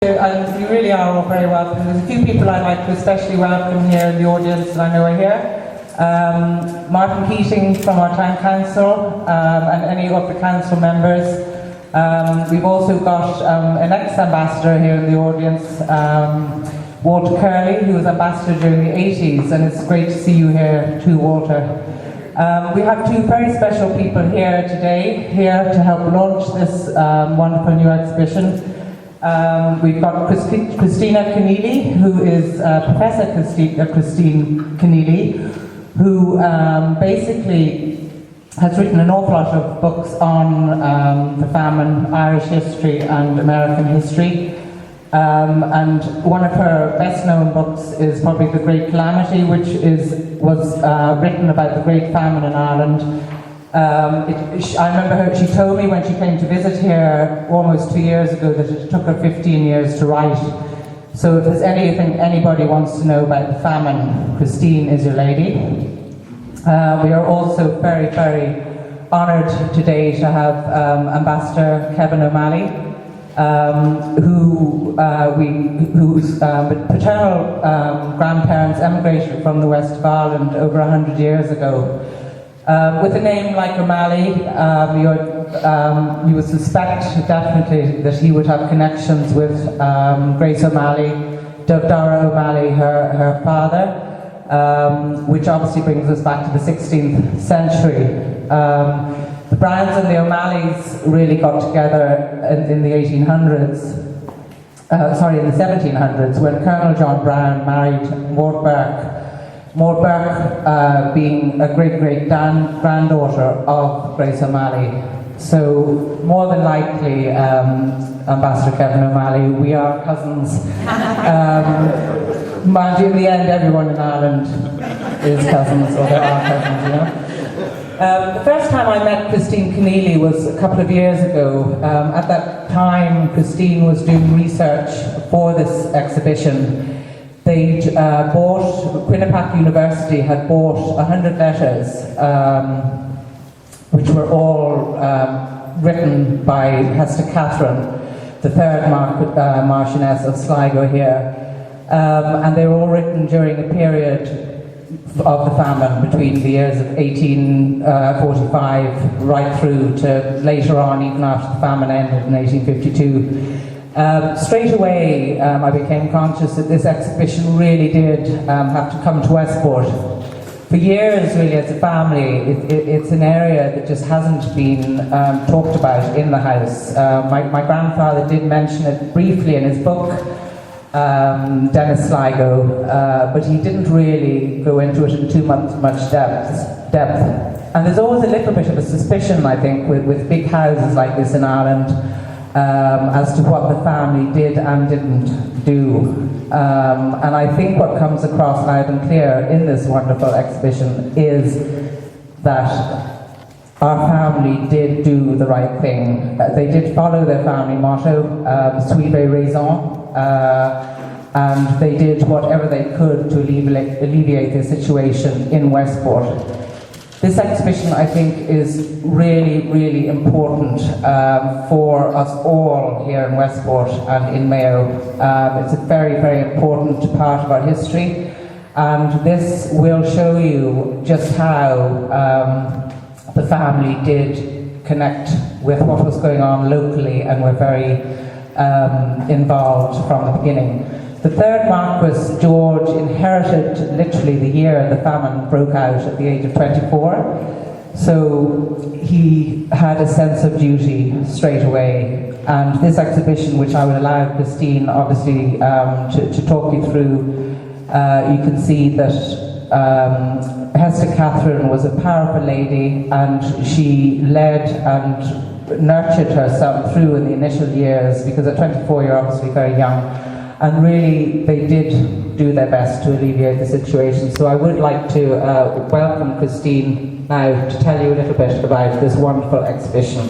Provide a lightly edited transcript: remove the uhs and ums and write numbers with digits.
And you really are all very welcome. There's a few people I'd like to especially welcome here in the audience that I know are here. Martin Keating from our Town Council and any of the council members. We've also got an ex-ambassador here in the audience, Walter Curley, who was ambassador during the 80s, and it's great to see you here too, Walter. We have two very special people here today, here to help launch this wonderful new exhibition. We've got Christina Keneally, who is Professor Christine Keneally, who basically has written an awful lot of books on the famine, Irish history and American history. And one of her best-known books is probably The Great Calamity, which was written about the Great Famine in Ireland. I remember she told me when she came to visit here almost 2 years ago that it took her 15 years to write. So if there's anything anybody wants to know about the famine, Christine is your lady. We are also very, very honoured today to have Ambassador Kevin O'Malley, whose paternal grandparents emigrated from the west of Ireland over 100 years ago. With a name like O'Malley, you would suspect definitely that he would have connections with Grace O'Malley, Dovdara O'Malley, her father, which obviously brings us back to the 16th century. The Brownes and the O'Malleys really got together in the 1800s, in the 1700s, when Colonel John Browne married Maud Burke. Maud Burke being a great-great-granddaughter of Grace O'Malley. So, more than likely, Ambassador Kevin O'Malley, we are cousins. Mind you, in the end, everyone in Ireland is cousins, or there are cousins, you know. The first time I met Christine Keneally was a couple of years ago. At that time, Christine was doing research for this exhibition. They'd Quinnipiac University had bought 100 letters, which were all written by Hester Catherine, the third Marchioness of Sligo here. And they were all written during a period of the famine between the years of 1845 right through to later on, even after the famine ended in 1852. Straight away, I became conscious that this exhibition really did have to come to Westport. For years, really, as a family, it's an area that just hasn't been talked about in the house. My grandfather did mention it briefly in his book, Dennis Sligo, but he didn't really go into it in too much depth. And there's always a little bit of a suspicion, I think, with big houses like this in Ireland, as to what the family did and didn't do. And I think what comes across loud and clear in this wonderful exhibition is that our family did do the right thing. They did follow their family motto, suivez raison, and they did whatever they could to alleviate the situation in Westport. This exhibition, I think, is really, really important for us all here in Westport and in Mayo. It's a very, very important part of our history, and this will show you just how the family did connect with what was going on locally and were very involved from the beginning. The third Marquis, George, inherited literally the year the famine broke out at the age of 24. So he had a sense of duty straight away. And this exhibition, which I would allow Christine, obviously, to talk you through, you can see that Hester Catherine was a powerful lady, and she led and nurtured her son through in the initial years, because at 24 you're obviously very young. And really, they did do their best to alleviate the situation. So I would like to welcome Christine now to tell you a little bit about this wonderful exhibition.